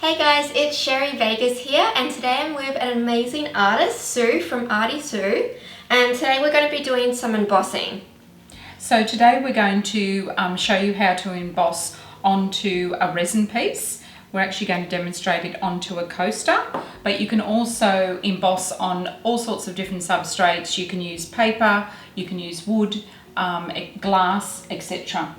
Hey guys, it's Sherry Vegas here, and today I'm with an amazing artist, Sue from Artisue, and today we're going to be doing some embossing. So today we're going to show you how to emboss onto a resin piece. We're actually going to demonstrate it onto a coaster, but you can also emboss on all sorts of different substrates. You can use paper, you can use wood, glass, etc.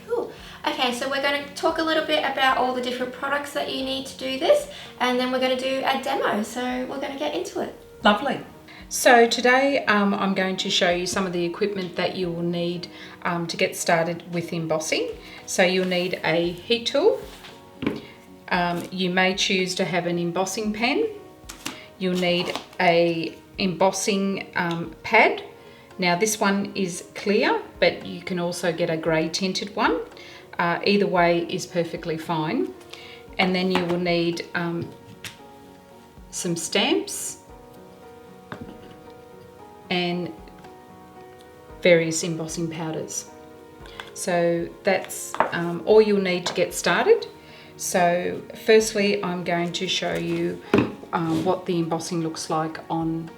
Cool. Okay, so we're going to talk a little bit about all the different products that you need to do this, and then we're going to do a demo, so we're going to get into it. Lovely. So today I'm going to show you some of the equipment that you will need to get started with embossing. So you'll need a heat tool. You may choose to have an embossing pen. You'll need a embossing pad. Now this one is clear, but you can also get a grey tinted one. Either way is perfectly fine. And then you will need some stamps and various embossing powders. So that's all you'll need to get started. So firstly, I'm going to show you what the embossing looks like on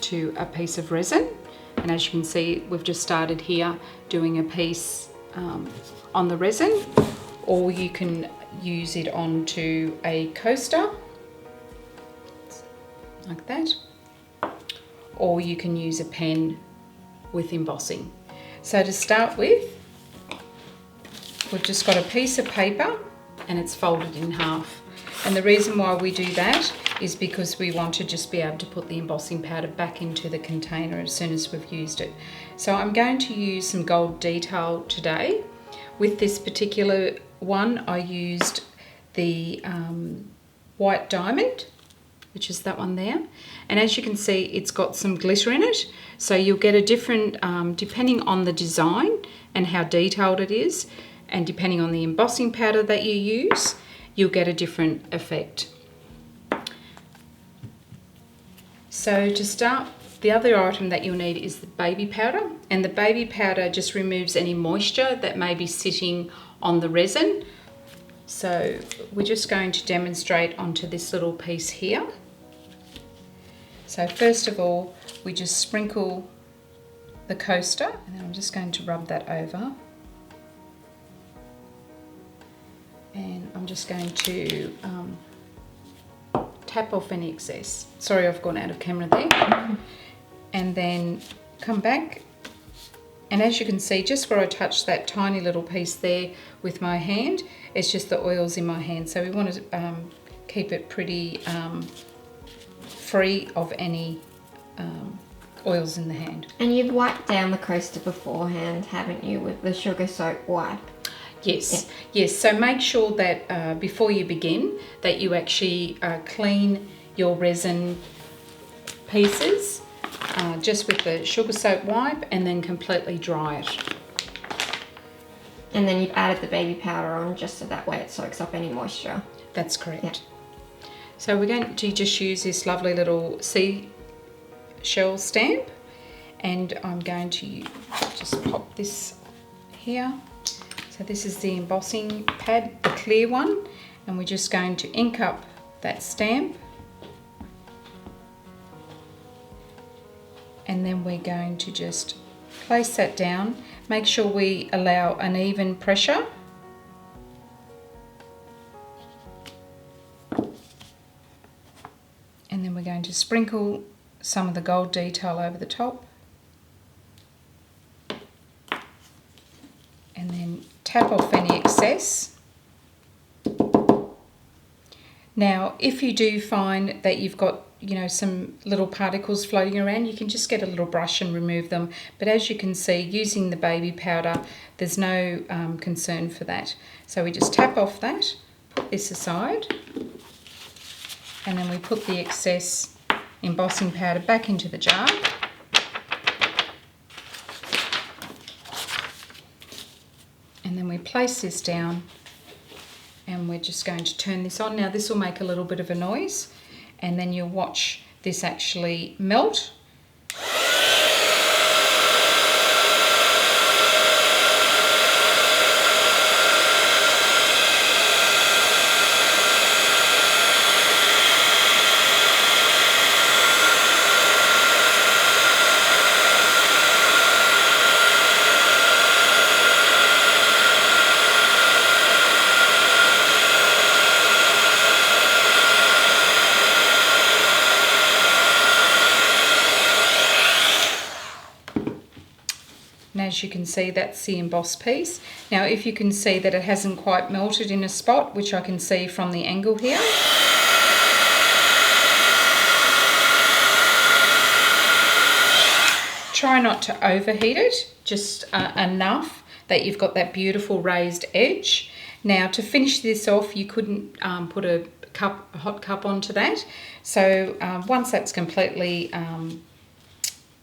to a piece of resin. And as you can see, we've just started here doing a piece on the resin, or you can use it onto a coaster like that, or you can use a pen with embossing. So to start with, we've just got a piece of paper and it's folded in half. And the reason why we do that is because we want to just be able to put the embossing powder back into the container as soon as we've used it. So I'm going to use some gold detail today. With this particular one, I used the white diamond, which is that one there. And as you can see, it's got some glitter in it. So you'll get a different, depending on the design and how detailed it is, and depending on the embossing powder that you use, you'll get a different effect. So to start, the other item that you'll need is the baby powder, and the baby powder just removes any moisture that may be sitting on the resin. So we're just going to demonstrate onto this little piece here. So first of all, we just sprinkle the coaster, and then I'm just going to rub that over. And I'm just going to tap off any excess. Sorry, I've gone out of camera there. And then come back. And as you can see, just where I touched that tiny little piece there with my hand, it's just the oils in my hand. So we want to keep it pretty free of any oils in the hand. And you've wiped down the coaster beforehand, haven't you, with the sugar soap wipe? Yes, yeah. Yes. So make sure that before you begin, that you actually clean your resin pieces just with the sugar soap wipe, and then completely dry it. And then you've added the baby powder on just so that way it soaks up any moisture. That's correct. Yeah. So we're going to just use this lovely little seashell stamp, and I'm going to just pop this here. So this is the embossing pad, the clear one, and we're just going to ink up that stamp. And then we're going to just place that down. Make sure we allow an even pressure. And then we're going to sprinkle some of the gold detail over the top. And then tap off any excess. Now, if you do find that you've got, some little particles floating around, you can just get a little brush and remove them. But as you can see, using the baby powder, there's no concern for that. So we just tap off that, put this aside, and then we put the excess embossing powder back into the jar. And then we place this down, and we're just going to turn this on. Now this will make a little bit of a noise, and then you'll watch this actually melt. as you can see, that's the embossed piece. Now if you can see that it hasn't quite melted in a spot, which I can see from the angle here, try not to overheat it, just enough that you've got that beautiful raised edge. Now to finish this off, you couldn't put a hot cup onto that. So once that's completely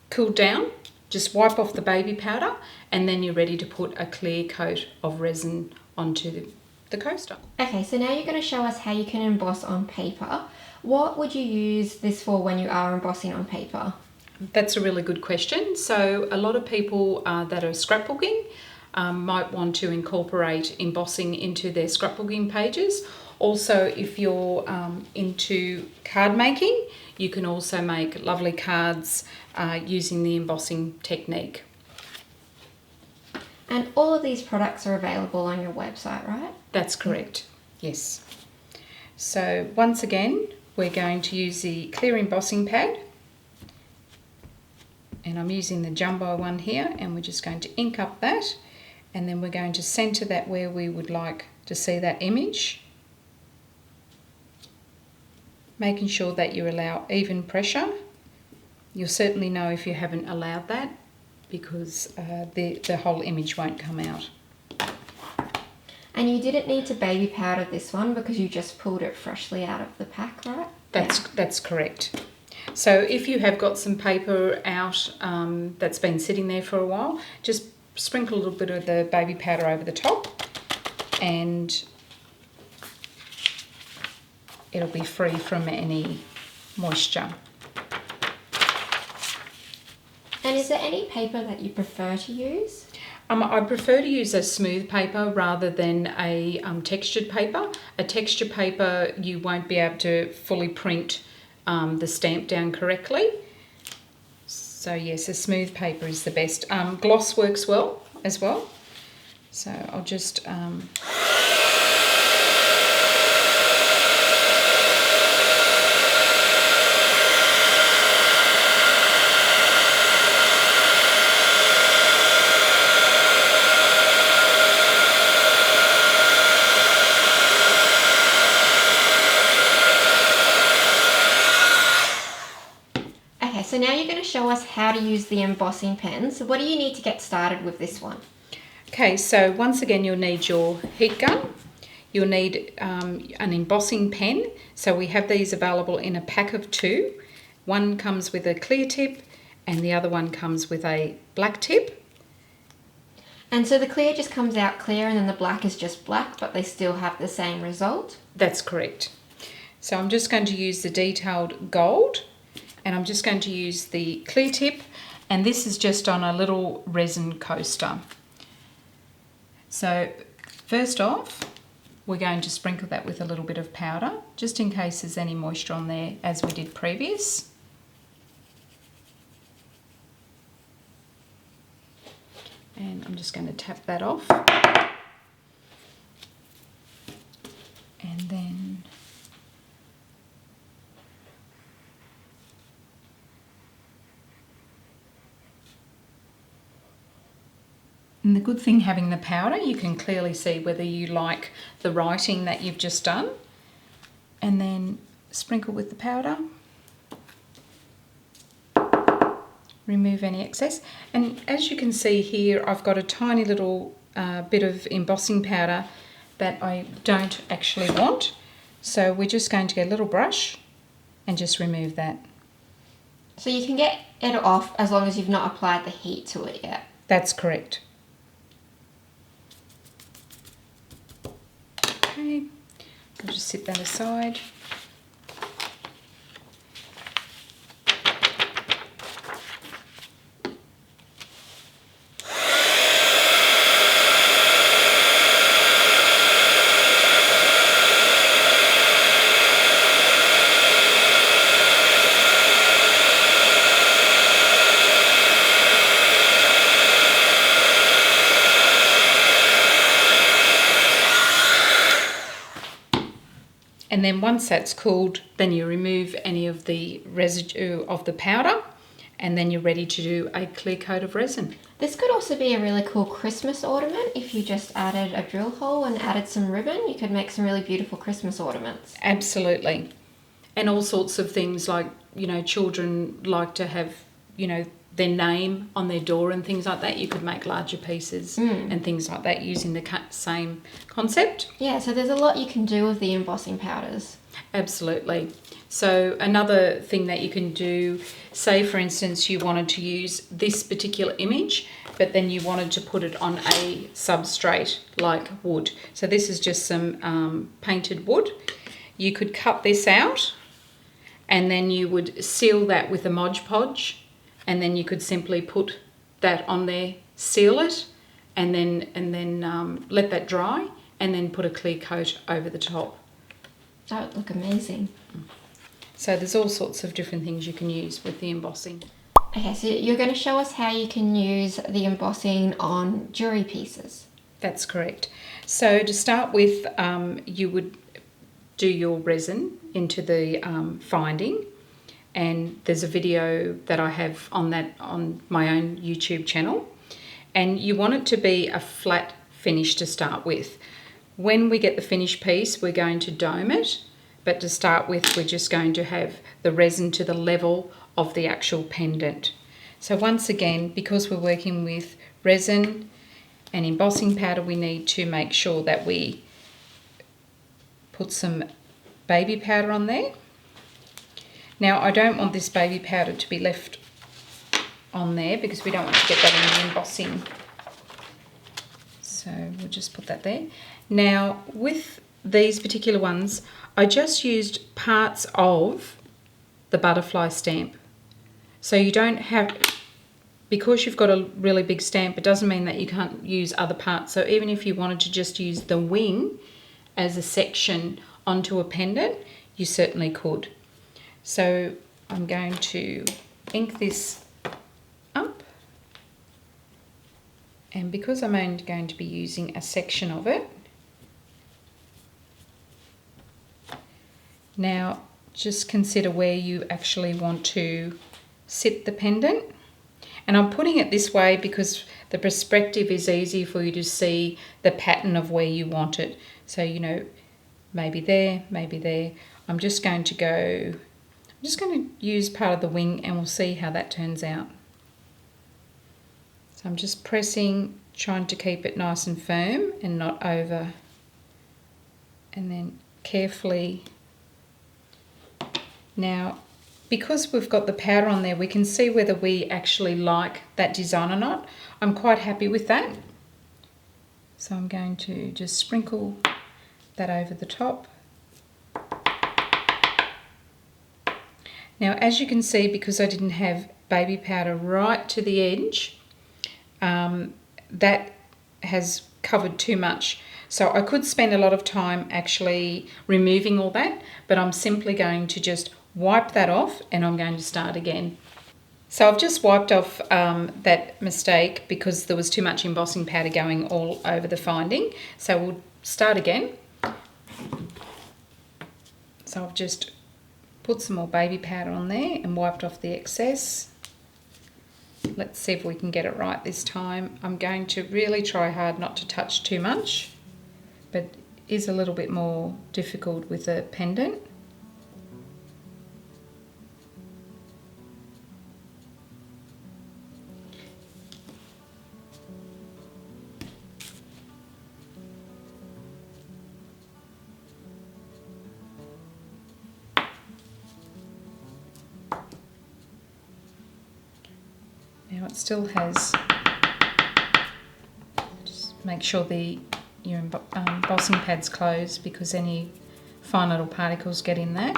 cooled down, just wipe off the baby powder, and then you're ready to put a clear coat of resin onto the coaster. Okay, so now you're going to show us how you can emboss on paper. What would you use this for when you are embossing on paper? That's a really good question. So a lot of people that are scrapbooking might want to incorporate embossing into their scrapbooking pages. Also, if you're into card making, you can also make lovely cards using the embossing technique. And all of these products are available on your website, right? That's correct, yes. So once again, we're going to use the clear embossing pad. And I'm using the jumbo one here, and we're just going to ink up that, and then we're going to centre that where we would like to see that image, making sure that you allow even pressure. You'll certainly know if you haven't allowed that, because the whole image won't come out. And you didn't need to baby powder this one because you just pulled it freshly out of the pack, right? That's correct. So if you have got some paper out that's been sitting there for a while, just sprinkle a little bit of the baby powder over the top, and it'll be free from any moisture. And is there any paper that you prefer to use? I prefer to use a smooth paper rather than a textured paper. A textured paper, you won't be able to fully print the stamp down correctly. So yes, a smooth paper is the best. Gloss works well as well. So I'll just So now you're going to show us how to use the embossing pen. So what do you need to get started with this one? Okay, so once again you'll need your heat gun. You'll need an embossing pen. So we have these available in a pack of 2. One comes with a clear tip and the other one comes with a black tip. And so the clear just comes out clear and then the black is just black, but they still have the same result? That's correct. So I'm just going to use the detailed gold, and I'm just going to use the clear tip, and this is just on a little resin coaster. So first off, we're going to sprinkle that with a little bit of powder, just in case there's any moisture on there, as we did previous. And I'm just going to tap that off. And then and the good thing having the powder, you can clearly see whether you like the writing that you've just done. And then sprinkle with the powder. Remove any excess. And as you can see here, I've got a tiny little bit of embossing powder that I don't actually want. So we're just going to get a little brush and just remove that. So you can get it off as long as you've not applied the heat to it yet? That's correct. Okay, I'll just set that aside. And then once that's cooled, then you remove any of the residue of the powder, and then you're ready to do a clear coat of resin. This could also be a really cool Christmas ornament. If you just added a drill hole and added some ribbon, you could make some really beautiful Christmas ornaments. Absolutely. And all sorts of things like, you know, children like to have, you know, their name on their door and things like that. You could make larger pieces and things like that using the same concept. Yeah, so there's a lot you can do with the embossing powders. Absolutely. So another thing that you can do, say for instance you wanted to use this particular image, but then you wanted to put it on a substrate like wood. So this is just some painted wood. You could cut this out and then you would seal that with a Mod Podge, and then you could simply put that on there, seal it, and then let that dry, and then put a clear coat over the top. That would look amazing. So there's all sorts of different things you can use with the embossing. Okay, so you're going to show us how you can use the embossing on jewelry pieces. That's correct. So to start with, you would do your resin into the finding, and there's a video that I have on that on my own YouTube channel, and you want it to be a flat finish to start with. When we get the finished piece, we're going to dome it, but to start with we're just going to have the resin to the level of the actual pendant. So once again, because we're working with resin and embossing powder, we need to make sure that we put some baby powder on there. Now I don't want this baby powder to be left on there because we don't want to get that in the embossing. So we'll just put that there. Now with these particular ones, I just used parts of the butterfly stamp. So you don't have, because you've got a really big stamp, it doesn't mean that you can't use other parts. So even if you wanted to just use the wing as a section onto a pendant, you certainly could. So I'm going to ink this up, and because I'm only going to be using a section of it, now just consider where you actually want to sit the pendant. And I'm putting it this way because the perspective is easy for you to see the pattern of where you want it. So, you know, maybe there, maybe there. I'm just going to use part of the wing and we'll see how that turns out. So I'm just pressing, trying to keep it nice and firm and not over. And then carefully. Now, because we've got the powder on there, we can see whether we actually like that design or not. I'm quite happy with that. So I'm going to just sprinkle that over the top. Now, as you can see, because I didn't have baby powder right to the edge, that has covered too much. So I could spend a lot of time actually removing all that, but I'm simply going to just wipe that off and I'm going to start again. So I've just wiped off that mistake because there was too much embossing powder going all over the finding. So we'll start again. So I've just put some more baby powder on there and wiped off the excess. Let's see if we can get it right this time. I'm going to really try hard not to touch too much, but it is a little bit more difficult with a pendant. Now it still has, just make sure your embossing pad's closed because any fine little particles get in that.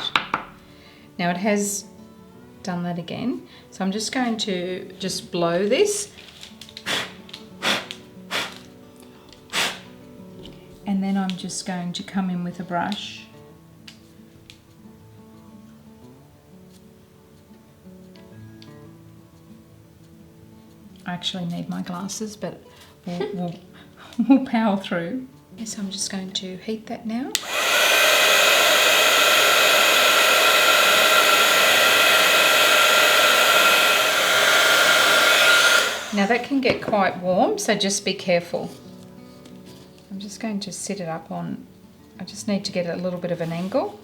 Now it has done that again, so I'm just going to just blow this and then I'm just going to come in with a brush . I actually need my glasses, but we'll power through. Yes, I'm just going to heat that now. Now that can get quite warm, so just be careful. I'm just going to set it up on, I just need to get a little bit of an angle.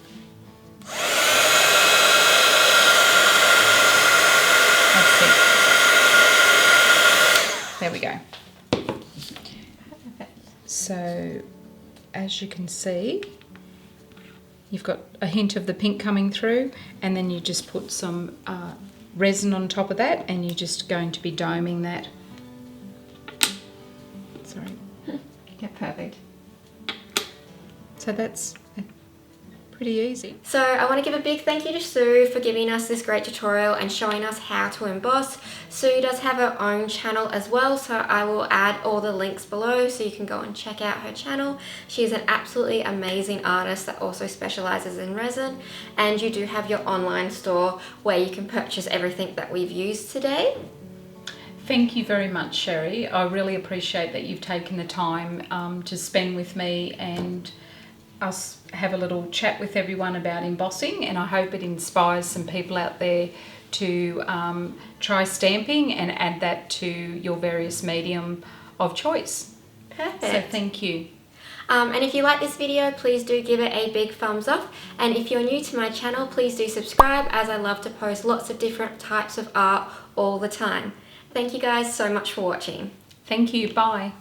That's it. There we go. So as you can see, you've got a hint of the pink coming through, and then you just put some resin on top of that, and you're just going to be doming that. Sorry. Yeah, perfect. So that's pretty easy. So I want to give a big thank you to Sue for giving us this great tutorial and showing us how to emboss. Sue does have her own channel as well, so I will add all the links below so you can go and check out her channel. She's an absolutely amazing artist that also specializes in resin, and you do have your online store where you can purchase everything that we've used today. Thank you very much, Sheri. I really appreciate that you've taken the time to spend with me and us have a little chat with everyone about embossing, and I hope it inspires some people out there to try stamping and add that to your various medium of choice. Perfect. So thank you. And if you like this video, please do give it a big thumbs up, and if you're new to my channel, please do subscribe, as I love to post lots of different types of art all the time. Thank you guys so much for watching. Thank you. Bye.